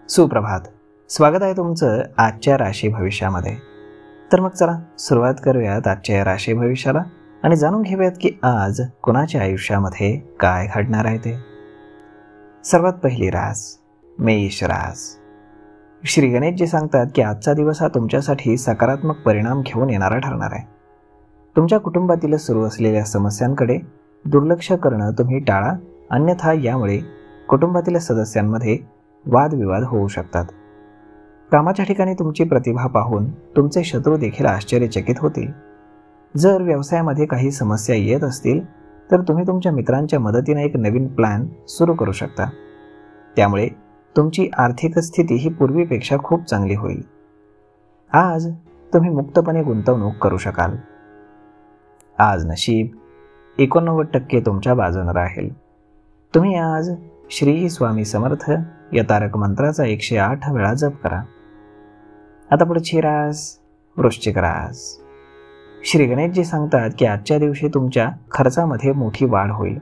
सुप्रभात. स्वागत आहे तुमचं आजच्या राशी भविष्यामध्ये. तर मग चला सुरुवात करूयात आजच्या राशी भविष्याला आणि जाणून घेऊयात की आज कोणाच्या आयुष्यामध्ये काय घडणार आहे ते. सर्वात पहिली रास मेष रास. श्री गणेशजी सांगतात की आजचा दिवस हा तुमच्यासाठी सकारात्मक परिणाम घेऊन येणारा ठरणार आहे. तुमच्या कुटुंबातील सुरू असलेल्या समस्यांकडे दुर्लक्ष करणं तुम्ही टाळा, अन्यथा यामुळे कुटुंबातील सदस्यांमध्ये वादविवाद होऊ शकतात. कामाच्या ठिकाणी तुमची प्रतिभा पाहून तुमचे शत्रू देखील आश्चर्यचकित होतील. जर व्यवसायामध्ये काही समस्या येत असतील तर तुम्ही तुमच्या मित्रांच्या मदतीने एक नवीन प्लॅन सुरू करू शकता. त्यामुळे तुमची आर्थिक स्थिती ही पूर्वीपेक्षा खूप चांगली होईल. आज तुम्ही मुक्तपणे गुंतवणूक करू शकाल. आज नशीब 89% तुमच्या बाजूने राहील. तुम्ही आज श्री स्वामी समर्थ या तारक मंत्राचा 108 वेळा जप करा. आता पुढची रास वृश्चिक रास. श्री गणेशजी सांगतात की आजच्या दिवशी तुमच्या खर्चामध्ये मोठी वाढ होईल.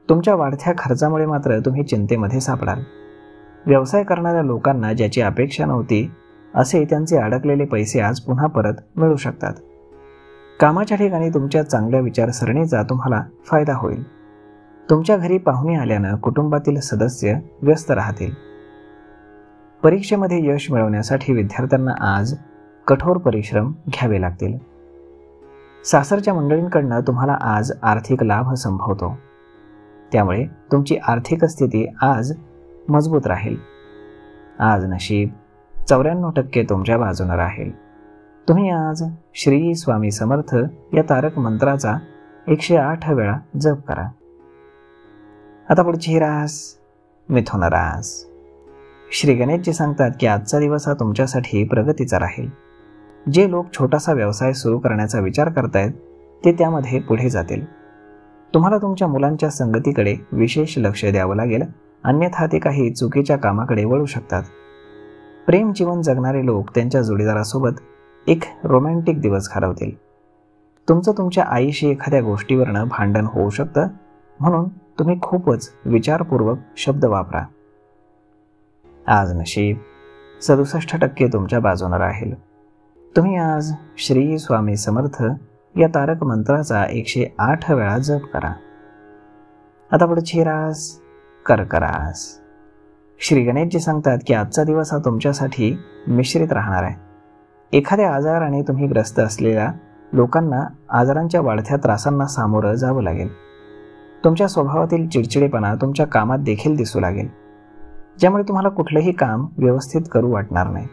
तुमच्या वाढत्या खर्चामुळे मात्र तुम्ही चिंतेमध्ये सापडाल. व्यवसाय करणाऱ्या लोकांना ज्याची अपेक्षा नव्हती असे त्यांचे अडकलेले पैसे आज पुन्हा परत मिळू शकतात. कामाच्या ठिकाणी तुमच्या चांगल्या विचारसरणीचा तुम्हाला फायदा होईल. तुमच्या घरी पाहुणे आल्यानं कुटुंबातील सदस्य व्यस्त राहतील. परीक्षेमध्ये यश मिळवण्यासाठी विद्यार्थ्यांना आज कठोर परिश्रम घ्यावे लागतील. सासरच्या मंडळींकडनं तुम्हाला आज आर्थिक लाभ संभवतो. त्यामुळे तुमची आर्थिक स्थिती आज मजबूत राहील. आज नशीब 94% तुमच्या बाजूने राहील. तुम्ही आज श्री स्वामी समर्थ या तारक मंत्राचा 108 वेळा जप करा. आता पुढची रास मिथुन रास. श्री गणेशजी सांगतात की आजचा दिवस हा तुमच्यासाठी प्रगतीचा राहील. जे लोक छोटासा व्यवसाय सुरू करण्याचा विचार करतायत ते त्यामध्ये पुढे जातील. तुम्हाला तुमच्या मुलांच्या संगतीकडे विशेष लक्ष द्यावं लागेल, अन्यथा ते काही चुकीच्या कामाकडे वळू शकतात. प्रेम जीवन जगणारे लोक त्यांच्या जोडीदारासोबत एक रोमॅन्टिक दिवस घालवतील. तुमचं तुमच्या आईशी एखाद्या गोष्टीवरनं भांडण होऊ शकतं, म्हणून तुम्ही खूपच विचारपूर्वक शब्द वापरा. आज नशीब 67% तुमच्या बाजूने राहील. तुम्ही आज श्री स्वामी समर्थ या तारक मंत्राचा 108 वेळा जप करा. आता पुढची रास कर्क रास. श्री गणेशजी सांगतात की आजचा दिवस हा तुमच्यासाठी मिश्रित राहणार आहे. एखाद्या आजाराने तुम्ही ग्रस्त असलेल्या लोकांना आजारांच्या वाढत्या त्रासांना सामोरं जावं लागेल. तुमच्या स्वभावातील चिडचिडेपणा तुमच्या कामात देखील दिसू लागेल, ज्यामुळे तुम्हाला कुठलंही काम व्यवस्थित करू वाटणार नाही.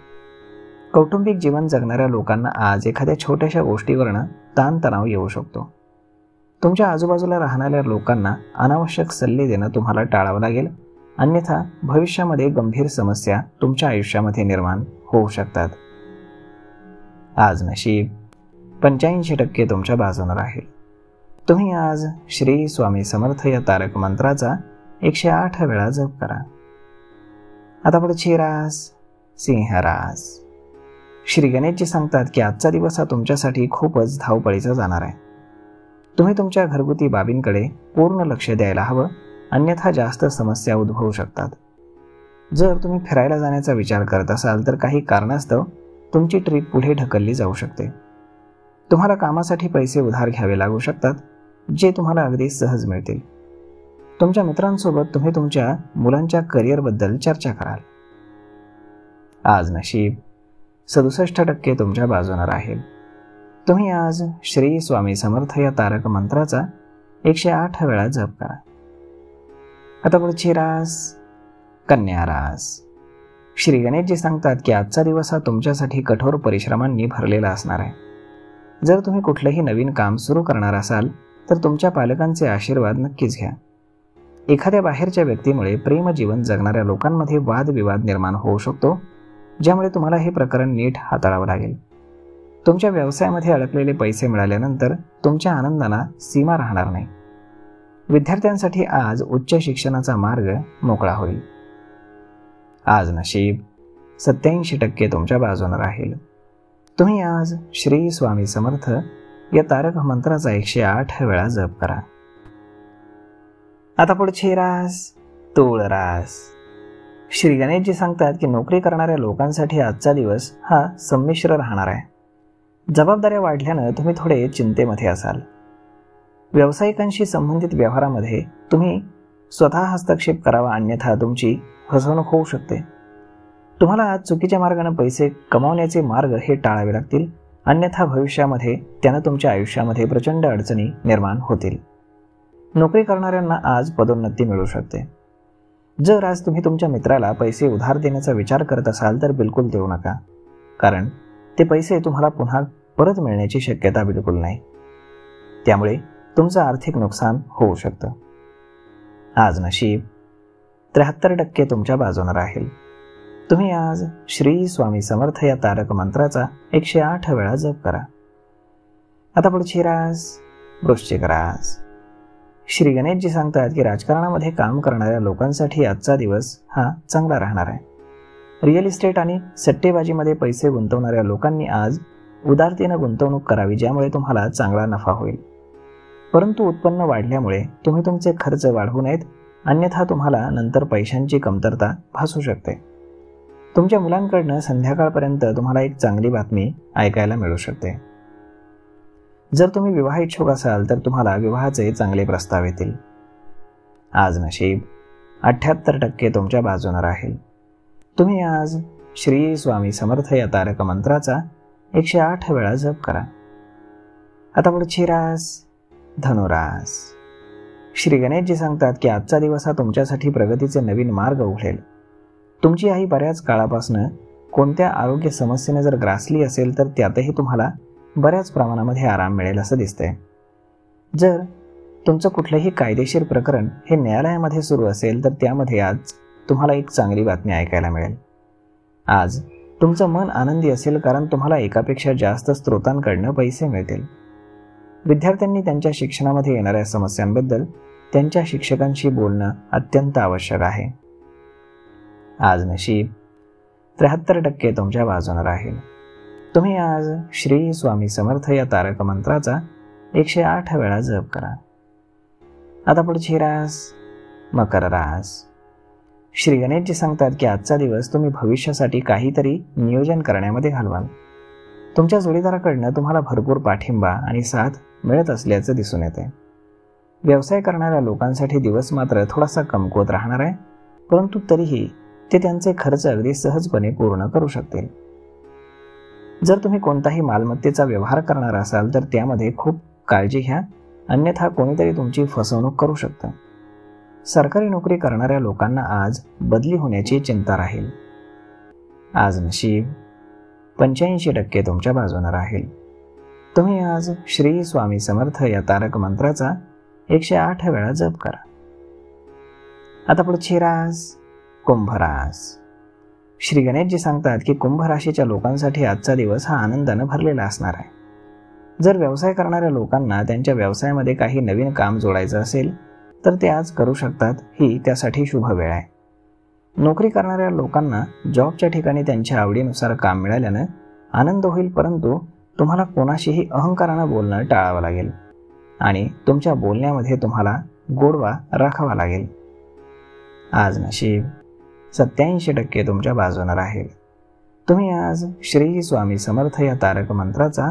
कौटुंबिक जीवन जगणाऱ्या लोकांना आज एखाद्या छोट्याशा गोष्टीवरनं ताणतणाव येऊ शकतो. तुमच्या आजूबाजूला राहणाऱ्या लोकांना अनावश्यक सल्ले देणं तुम्हाला टाळावं लागेल, अन्यथा भविष्यामध्ये गंभीर समस्या तुमच्या आयुष्यामध्ये निर्माण होऊ शकतात. आज नशीब 85% तुमच्या बाजूने राहील. तुम्ही आज श्री स्वामी समर्थ या तारक मंत्राचा 108 वेळा जप करा. आता पुढची रास सिंह रास. श्री गणेशजी सांगतात की आजचा दिवस हा तुमच्यासाठी खूपच धावपळीचा जाणार आहे. तुम्ही तुमच्या घरगुती बाबींकडे पूर्ण लक्ष द्यायला हवं, अन्यथा जास्त समस्या उद्भवू शकतात. जर तुम्ही फिरायला जाण्याचा विचार करत असाल तर काही कारणास्तव तुमची ट्रिप पुढे ढकलली जाऊ शकते. तुम्हाला कामासाठी पैसे उधार घ्यावे लागू शकतात, जे तुम्हाला अगदी सहज मिळतील. तुमच्या मित्रांसोबत तुम्ही तुमच्या मुलांच्या करिअरबद्दल चर्चा कराल. आज नशीब 67% तुमच्या बाजूने राहील. तुम्ही आज श्री स्वामी समर्थ या तारक मंत्राचा 108 वेळा जप करा. आता पुढची रास कन्या रास. श्री गणेशजी सांगतात की आजचा दिवस हा तुमच्यासाठी कठोर परिश्रमांनी भरलेला असणार आहे. जर तुम्ही कुठलंही नवीन काम सुरू करणार असाल तर तुमच्या पालकांचे आशीर्वाद नक्कीच घ्या. एखाद्या बाहेरच्या व्यक्तीमुळे प्रेमजीवन जगणाऱ्या लोकांमध्ये वादविवाद निर्माण होऊ शकतो, ज्यामुळे तुम्हाला हे प्रकरण नीट हाताळावं लागेल. तुमच्या व्यवसायामध्ये अडकलेले पैसे मिळाल्यानंतर तुमच्या आनंदाला सीमा राहणार नाही. विद्यार्थ्यांसाठी आज उच्च शिक्षणाचा मार्ग मोकळा होईल. आज नशीब 87% तुमच्या बाजूने राहील. तुम्ही आज श्री स्वामी समर्थ या तारक मंत्राचा 108 वेळा जप करा. आता पुढची रास तूळ रास. श्री गणेशजी सांगतात की नोकरी करणाऱ्या लोकांसाठी आजचा दिवस हा संमिश्र राहणार आहे. जबाबदाऱ्या वाढल्यानं तुम्ही थोडे चिंतेमध्ये असाल. व्यावसायिकांशी संबंधित व्यवहारामध्ये तुम्ही स्वतः हस्तक्षेप करावा, अन्यथा तुमची फसवणूक होऊ शकते. तुम्हाला आज चुकीच्या मार्गाने पैसे कमावण्याचे मार्ग हे टाळावे लागतील, अन्यथा भविष्यामध्ये त्यानं तुमच्या आयुष्यामध्ये प्रचंड अडचणी निर्माण होतील. नोकरी करणाऱ्यांना आज पदोन्नती मिळू शकते. जर आज तुम्ही तुमच्या मित्राला पैसे उधार देण्याचा विचार करत असाल तर बिलकुल देऊ नका, कारण ते पैसे तुम्हाला पुन्हा परत मिळण्याची शक्यता बिलकुल नाही. त्यामुळे तुमचं आर्थिक नुकसान होऊ शकतं. आज नशीब 73% तुमच्या बाजूने राहील. तुम्ही आज श्री स्वामी समर्थ या तारक मंत्राचा 108 वेळा जप करा. आता पुढची रास वृश्चिक रास. श्री गणेशजी सांगतात की राजकारणामध्ये काम करणाऱ्या लोकांसाठी आजचा दिवस हा चांगला राहणार आहे. रिअल इस्टेट आणि सट्टेबाजीमध्ये पैसे गुंतवणाऱ्या लोकांनी आज उदारतेनं गुंतवणूक करावी, ज्यामुळे तुम्हाला चांगला नफा होईल. परंतु उत्पन्न वाढल्यामुळे तुम्ही तुमचे खर्च वाढवू नयेत, अन्यथा तुम्हाला नंतर पैशांची कमतरता भासू शकते. तुमच्या मुलांकडनं संध्याकाळपर्यंत तुम्हाला एक चांगली बातमी ऐकायला मिळू शकते. जर तुम्ही विवाह इच्छुक असाल तर तुम्हाला विवाहाचे चांगले प्रस्ताव येतील. आज नशीब 78% तुमच्या बाजूने राहील. तुम्ही आज श्री स्वामी समर्थ या तारक मंत्राचा 108 वेळा जप करा. आता पुढची रास धनुरास. श्री गणेशजी सांगतात की आजचा दिवस हा तुमच्यासाठी प्रगतीचे नवीन मार्ग उघडेल. तुमची आई बऱ्याच काळापासून कोणत्या आरोग्य समस्येने जर ग्रासली असेल तर त्यातही तुम्हाला बऱ्याच प्रमाणामध्ये आराम मिळेल असं दिसतंय. जर तुमचं कुठलंही कायदेशीर प्रकरण हे न्यायालयामध्ये सुरू असेल तर त्यामध्ये आज तुम्हाला एक चांगली बातमी ऐकायला मिळेल. आज तुमचं मन आनंदी असेल, कारण तुम्हाला एकापेक्षा जास्त स्रोतांकडनं पैसे मिळतील. विद्यार्थ्यांनी त्यांच्या शिक्षणामध्ये येणाऱ्या समस्यांबद्दल त्यांच्या शिक्षकांशी बोलणं अत्यंत आवश्यक आहे. आज नशीब 73% तुमच्या बाजूने राहील. तुम्ही आज श्री स्वामी समर्थ या तारक मंत्राचा 108 वेळा जप करा. आता पुढची रास मकर रास. श्री गणेशजी सांगतात की आजचा दिवस तुम्ही भविष्यासाठी काहीतरी नियोजन करण्यामध्ये घालवाल. तुमच्या जोडीदाराकडनं तुम्हाला भरपूर पाठिंबा आणि साथ मिळत असल्याचं दिसून येते. व्यवसाय करणाऱ्या लोकांसाठी दिवस मात्र थोडासा कमकुवत राहणार आहे, परंतु तरीही ते त्यांचे खर्च अगदी सहजपणे पूर्ण करू शकतील. जर तुम्ही कोणताही मालमत्तेचा व्यवहार करणार असाल तर त्यामध्ये खूप काळजी घ्या, अन्यथा कोणीतरी तुमची फसवणूक करू शकतं. सरकारी नोकरी करणाऱ्या लोकांना आज बदली होण्याची चिंता राहील. आज नशीब 85% तुमच्या बाजूने राहील. तुम्ही आज श्री स्वामी समर्थ या तारक मंत्राचा 108 वेळा जप करा. आता पुढची रास कुंभ रास. श्री गणेशजी सांगतात की कुंभ राशीच्या लोकांसाठी आजचा दिवस हा आनंदानं भरलेला असणार आहे. जर व्यवसाय करणाऱ्या लोकांना त्यांच्या व्यवसायामध्ये काही नवीन काम जोडायचं असेल तर ते आज करू शकतात, ही त्यासाठी शुभ वेळ आहे. नोकरी करणाऱ्या लोकांना जॉबच्या ठिकाणी त्यांच्या आवडीनुसार काम मिळाल्यानं आनंद होईल, परंतु तुम्हाला कोणाशीही अहंकारानं बोलणं टाळावं लागेल आणि तुमच्या बोलण्यामध्ये तुम्हाला गोडवा राखावा लागेल. आज नशीब 87% तुमच्या बाजूने राहील. तुम्ही आज श्री स्वामी समर्थ या तारक मंत्राचा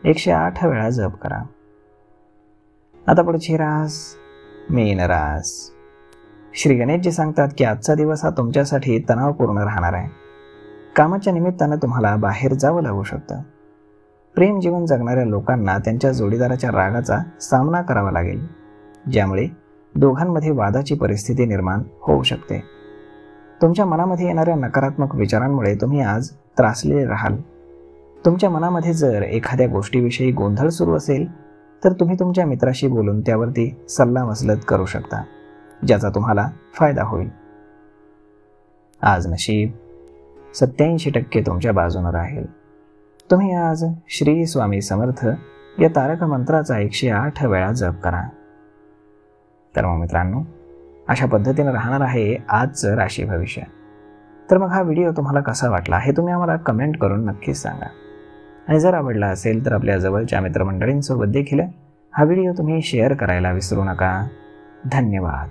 108 वेळा जप करा. आता पुढची रास मीन रास. श्री गणेशजी सांगतात की आजचा दिवस हा तुमच्यासाठी तणावपूर्ण राहणार आहे. कामाच्या निमित्तानं तुम्हाला बाहेर जावं लागू शकतं. प्रेम जीवन जगणाऱ्या लोकांना त्यांच्या जोडीदाराच्या रागाचा सामना करावा लागेल, ज्यामुळे दोघांमध्ये वादाची परिस्थिती निर्माण होऊ शकते. तुमच्या मनामध्ये येणाऱ्या नकारात्मक विचारांमुळे तुम्ही आज त्रासलेले राहाल. तुमच्या मनामध्ये जर एखाद्या गोष्टीविषयी गोंधळ सुरू असेल तर तुम्ही तुमच्या मित्राशी बोलून त्यावरती सल्लामसलत करू शकता, ज्याचा तुम्हाला फायदा होईल. आज नशीब 87% तुमच्या बाजूने राहील. तुम्ही आज श्री स्वामी समर्थ या तारक मंत्राचा 108 वेळा जप करा. तर मग मित्रांनो, अशा पद्धतीने राहणार आहे आजचं राशी भविष्य. तर मग हा व्हिडिओ तुम्हाला कसा वाटला हे तुम्ही आम्हाला कमेंट करून नक्कीच सांगा. आणि जर आवडला असेल तर आपल्या जवळच्या मित्रमंडळींसोबत देखील हा व्हिडिओ तुम्ही शेअर करायला विसरू नका. धन्यवाद.